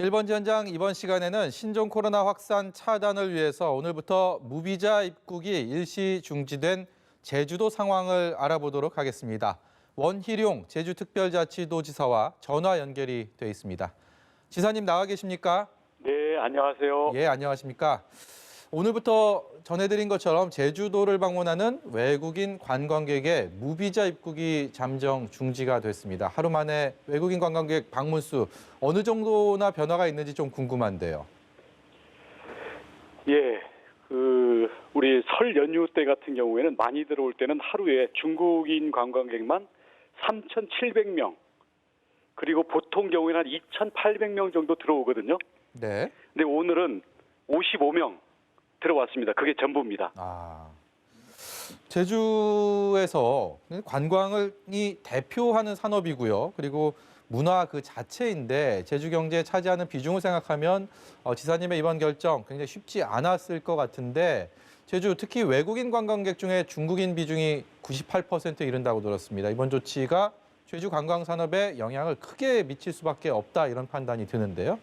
1번지 현장 이번 시간에는 신종 코로나 확산 차단을 위해서 오늘부터 무비자 입국이 일시 중지된 제주도 상황을 알아보도록 하겠습니다. 원희룡 제주특별자치도지사와 전화 연결이 돼 있습니다. 지사님 나와 계십니까? 네, 안녕하세요. 예, 안녕하십니까? 오늘부터 전해드린 것처럼 제주도를 방문하는 외국인 관광객의 무비자 입국이 잠정 중지가 됐습니다. 하루 만에 외국인 관광객 방문 수 어느 정도나 변화가 있는지 좀 궁금한데요. 예, 우리 설 연휴 때 같은 경우에는 많이 들어올 때는 하루에 중국인 관광객만 3,700명, 그리고 보통 경우에는 한 2,800명 정도 들어오거든요. 네. 근데 오늘은 55명 들어왔습니다. 그게 전부입니다. 제주에서 관광이 대표하는 산업이고요. 그리고 문화 그 자체인데 제주 경제에 차지하는 비중을 생각하면 지사님의 이번 결정 굉장히 쉽지 않았을 것 같은데 제주 특히 외국인 관광객 중에 중국인 비중이 98% 이른다고 들었습니다. 이번 조치가 제주 관광 산업에 영향을 크게 미칠 수밖에 없다 이런 판단이 드는데요.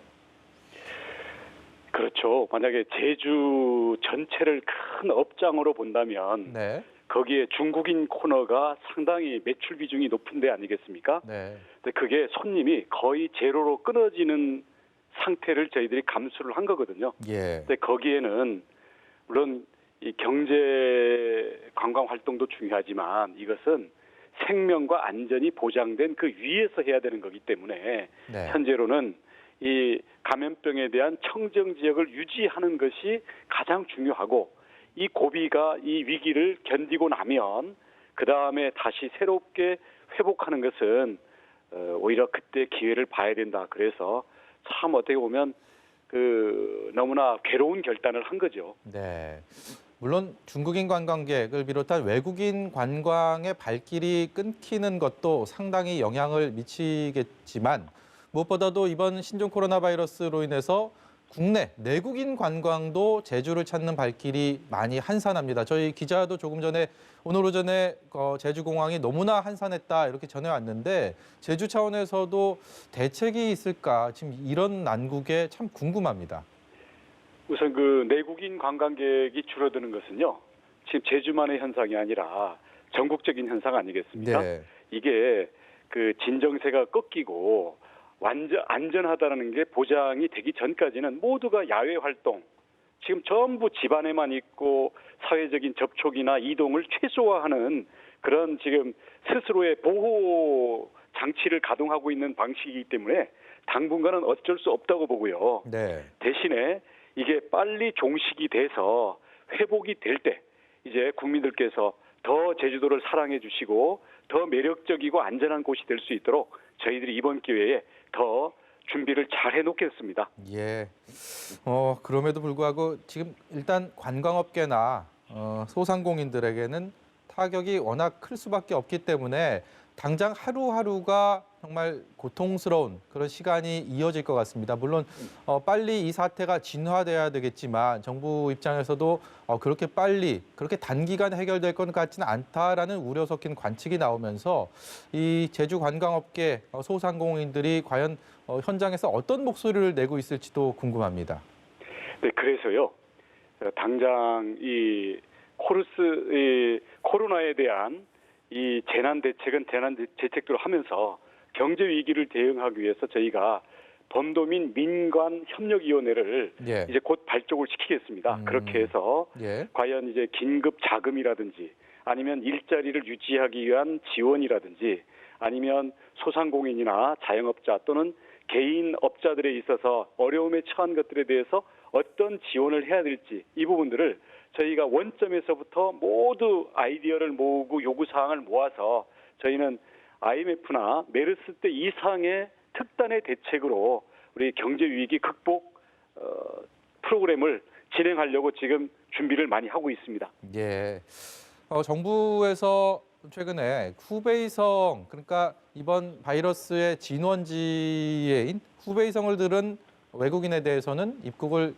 그렇죠. 만약에 제주 전체를 큰 업장으로 본다면 네. 거기에 중국인 코너가 상당히 매출 비중이 높은 데 아니겠습니까? 네. 근데 그게 손님이 거의 제로로 끊어지는 상태를 저희들이 감수를 한 거거든요. 예. 근데 거기에는 물론 이 경제 관광 활동도 중요하지만 이것은 생명과 안전이 보장된 그 위에서 해야 되는 거기 때문에 네. 현재로는 이 감염병에 대한 청정 지역을 유지하는 것이 가장 중요하고 이 고비가 이 위기를 견디고 나면 그 다음에 다시 새롭게 회복하는 것은 오히려 그때 기회를 봐야 된다. 그래서 참 어떻게 보면 너무나 괴로운 결단을 한 거죠. 네. 물론 중국인 관광객을 비롯한 외국인 관광의 발길이 끊기는 것도 상당히 영향을 미치겠지만 무엇보다도 이번 신종 코로나 바이러스로 인해서 국내 내국인 관광도 제주를 찾는 발길이 많이 한산합니다. 저희 기자도 조금 전에 오늘 오전에 제주공항이 너무나 한산했다 이렇게 전해왔는데 제주 차원에서도 대책이 있을까 지금 이런 난국에 참 궁금합니다. 우선 그 내국인 관광객이 줄어드는 것은요. 지금 제주만의 현상이 아니라 전국적인 현상 아니겠습니까? 네. 이게 그 진정세가 꺾이고 완전 안전하다는 게 보장이 되기 전까지는 모두가 야외 활동, 지금 전부 집 안에만 있고 사회적인 접촉이나 이동을 최소화하는 그런 지금 스스로의 보호 장치를 가동하고 있는 방식이기 때문에 당분간은 어쩔 수 없다고 보고요. 네. 대신에 이게 빨리 종식이 돼서 회복이 될 때 이제 국민들께서 더 제주도를 사랑해 주시고 더 매력적이고 안전한 곳이 될 수 있도록 저희들이 이번 기회에 더 준비를 잘 해놓겠습니다. 예. 그럼에도 불구하고 지금 일단 관광업계나 소상공인들에게는 타격이 워낙 클 수밖에 없기 때문에 당장 하루하루가 정말 고통스러운 그런 시간이 이어질 것 같습니다. 물론 빨리 이 사태가 진화돼야 되겠지만 정부 입장에서도 그렇게 빨리 그렇게 단기간에 해결될 것 같지는 않다라는 우려 섞인 관측이 나오면서 이 제주 관광업계 소상공인들이 과연 현장에서 어떤 목소리를 내고 있을지도 궁금합니다. 네, 그래서요. 당장 이 코로나에 대한 이 재난 대책들을 하면서 경제 위기를 대응하기 위해서 저희가 범도민 민관 협력위원회를 예. 이제 곧 발족을 시키겠습니다. 그렇게 해서 예. 과연 이제 긴급 자금이라든지 아니면 일자리를 유지하기 위한 지원이라든지 아니면 소상공인이나 자영업자 또는 개인 업자들에 있어서 어려움에 처한 것들에 대해서 어떤 지원을 해야 될지 이 부분들을 저희가 원점에서부터 모두 아이디어를 모으고 요구사항을 모아서 저희는 IMF나 메르스 때 이상의 특단의 대책으로 우리 경제위기 극복 프로그램을 진행하려고 지금 준비를 많이 하고 있습니다. 예. 정부에서 최근에 후베이성, 그러니까 이번 바이러스의 진원지인 후베이성을 들은 외국인에 대해서는 입국을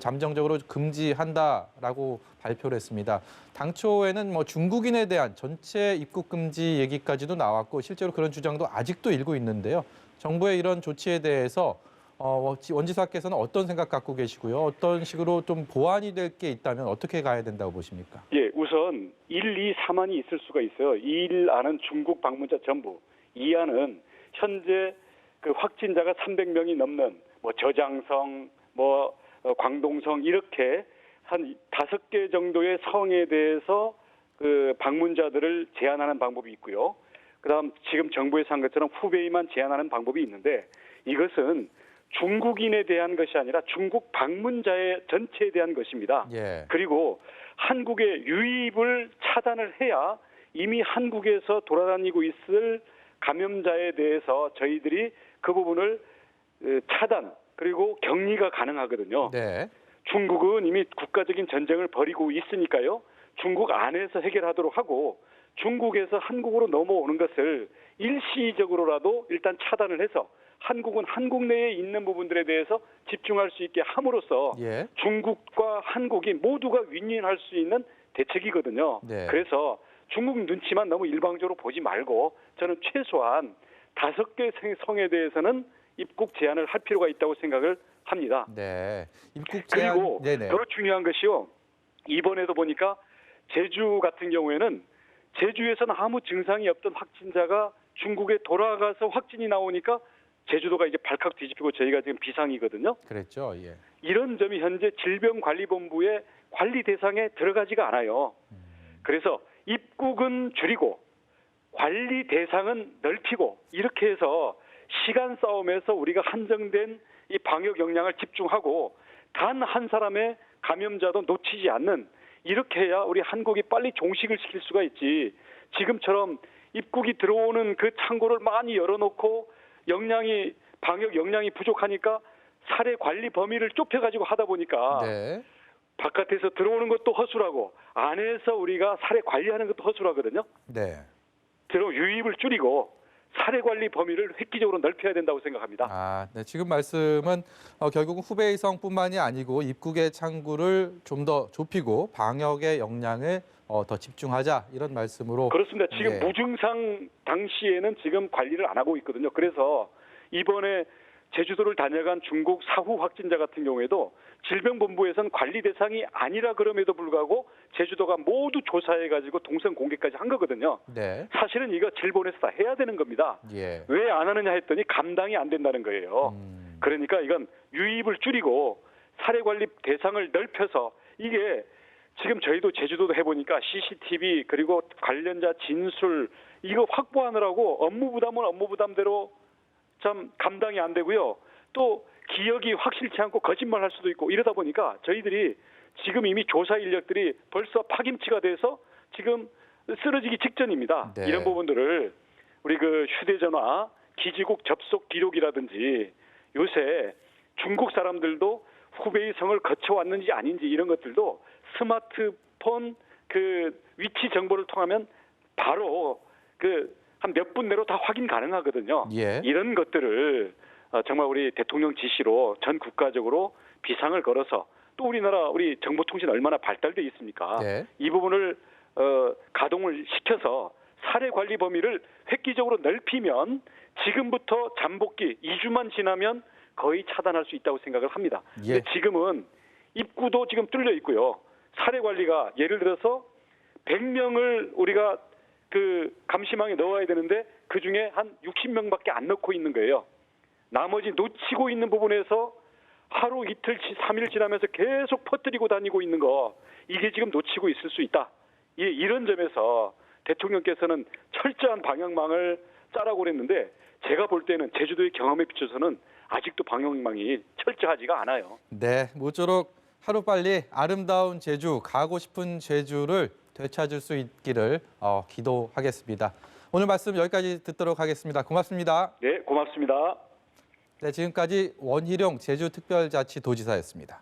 잠정적으로 금지한다라고 발표를 했습니다. 당초에는 중국인에 대한 전체 입국 금지 얘기까지도 나왔고 실제로 그런 주장도 아직도 일고 있는데요. 정부의 이런 조치에 대해서 원지사께서는 어떤 생각 갖고 계시고요? 어떤 식으로 좀 보완이 될 게 있다면 어떻게 가야 된다고 보십니까? 예, 우선 1, 2, 3안이 있을 수가 있어요. 1안은 중국 방문자 전부, 2안은 현재 그 확진자가 300명이 넘는 뭐 저장성, 광동성 이렇게 한 5개 정도의 성에 대해서 그 방문자들을 제한하는 방법이 있고요. 그다음 지금 정부에서 한 것처럼 후베이만 제한하는 방법이 있는데 이것은 중국인에 대한 것이 아니라 중국 방문자의 전체에 대한 것입니다. 예. 그리고 한국의 유입을 차단을 해야 이미 한국에서 돌아다니고 있을 감염자에 대해서 저희들이 그 부분을 차단 그리고 격리가 가능하거든요. 네. 중국은 이미 국가적인 전쟁을 벌이고 있으니까요. 중국 안에서 해결하도록 하고 중국에서 한국으로 넘어오는 것을 일시적으로라도 일단 차단을 해서 한국은 한국 내에 있는 부분들에 대해서 집중할 수 있게 함으로써 예. 중국과 한국이 모두가 윈윈할 수 있는 대책이거든요. 네. 그래서 중국 눈치만 너무 일방적으로 보지 말고 저는 최소한 5개 성에 대해서는 입국 제한을 할 필요가 있다고 생각을 합니다. 네. 입국 제한. 그리고 네네. 더 중요한 것이요. 이번에도 보니까 제주 같은 경우에는 제주에서는 아무 증상이 없던 확진자가 중국에 돌아가서 확진이 나오니까 제주도가 이제 발칵 뒤집히고 저희가 지금 비상이거든요. 그랬죠. 예. 이런 점이 현재 질병관리본부의 관리 대상에 들어가지가 않아요. 그래서 입국은 줄이고 관리 대상은 넓히고 이렇게 해서 시간 싸움에서 우리가 한정된 이 방역 역량을 집중하고 단 한 사람의 감염자도 놓치지 않는 이렇게 해야 우리 한국이 빨리 종식을 시킬 수가 있지. 지금처럼 입국이 들어오는 그 창고를 많이 열어놓고 방역 역량이 부족하니까 사례 관리 범위를 좁혀가지고 하다 보니까 네. 바깥에서 들어오는 것도 허술하고 안에서 우리가 사례 관리하는 것도 허술하거든요. 네. 그리고 유입을 줄이고 사례 관리 범위를 획기적으로 넓혀야 된다고 생각합니다. 아, 네. 지금 말씀은 결국은 후베이성뿐만이 아니고 입국의 창구를 좀 더 좁히고 방역의 역량을 더 집중하자 이런 말씀으로. 그렇습니다. 지금 예. 무증상 당시에는 지금 관리를 안 하고 있거든요. 그래서 이번에 제주도를 다녀간 중국 사후 확진자 같은 경우에도 질병본부에서는 관리 대상이 아니라 그럼에도 불구하고 제주도가 모두 조사해가지고 동선 공개까지 한 거거든요. 네. 사실은 이거 질본에서 다 해야 되는 겁니다. 예. 왜 안 하느냐 했더니 감당이 안 된다는 거예요. 그러니까 이건 유입을 줄이고 사례 관리 대상을 넓혀서 이게 지금 저희도 제주도도 해보니까 CCTV 그리고 관련자 진술 이거 확보하느라고 업무 부담은 업무 부담대로 참 감당이 안 되고요. 또 기억이 확실치 않고 거짓말할 수도 있고 이러다 보니까 저희들이 지금 이미 조사 인력들이 벌써 파김치가 돼서 지금 쓰러지기 직전입니다. 네. 이런 부분들을 우리 그 휴대전화, 기지국 접속 기록이라든지 요새 중국 사람들도 후베이성을 거쳐왔는지 아닌지 이런 것들도 스마트폰 그 위치 정보를 통하면 바로 그 한 몇 분 내로 다 확인 가능하거든요. 예. 이런 것들을 정말 우리 대통령 지시로 전 국가적으로 비상을 걸어서 또 우리 정보통신 얼마나 발달돼 있습니까? 네. 이 부분을 가동을 시켜서 사례 관리 범위를 획기적으로 넓히면 지금부터 잠복기 2주만 지나면 거의 차단할 수 있다고 생각을 합니다. 예. 근데 지금은 입구도 지금 뚫려 있고요. 사례 관리가 예를 들어서 100명을 우리가 그 감시망에 넣어야 되는데 그중에 한 60명밖에 안 넣고 있는 거예요. 나머지 놓치고 있는 부분에서 하루 이틀 3일 지나면서 계속 퍼뜨리고 다니고 있는 거 이게 지금 놓치고 있을 수 있다. 이런 점에서 대통령께서는 철저한 방역망을 짜라고 그랬는데 제가 볼 때는 제주도의 경험에 비춰서는 아직도 방역망이 철저하지가 않아요. 네. 모쪼록 하루빨리 아름다운 제주, 가고 싶은 제주를 되찾을 수 있기를 기도하겠습니다. 오늘 말씀 여기까지 듣도록 하겠습니다. 고맙습니다. 네, 고맙습니다. 네, 지금까지 원희룡 제주특별자치도지사였습니다.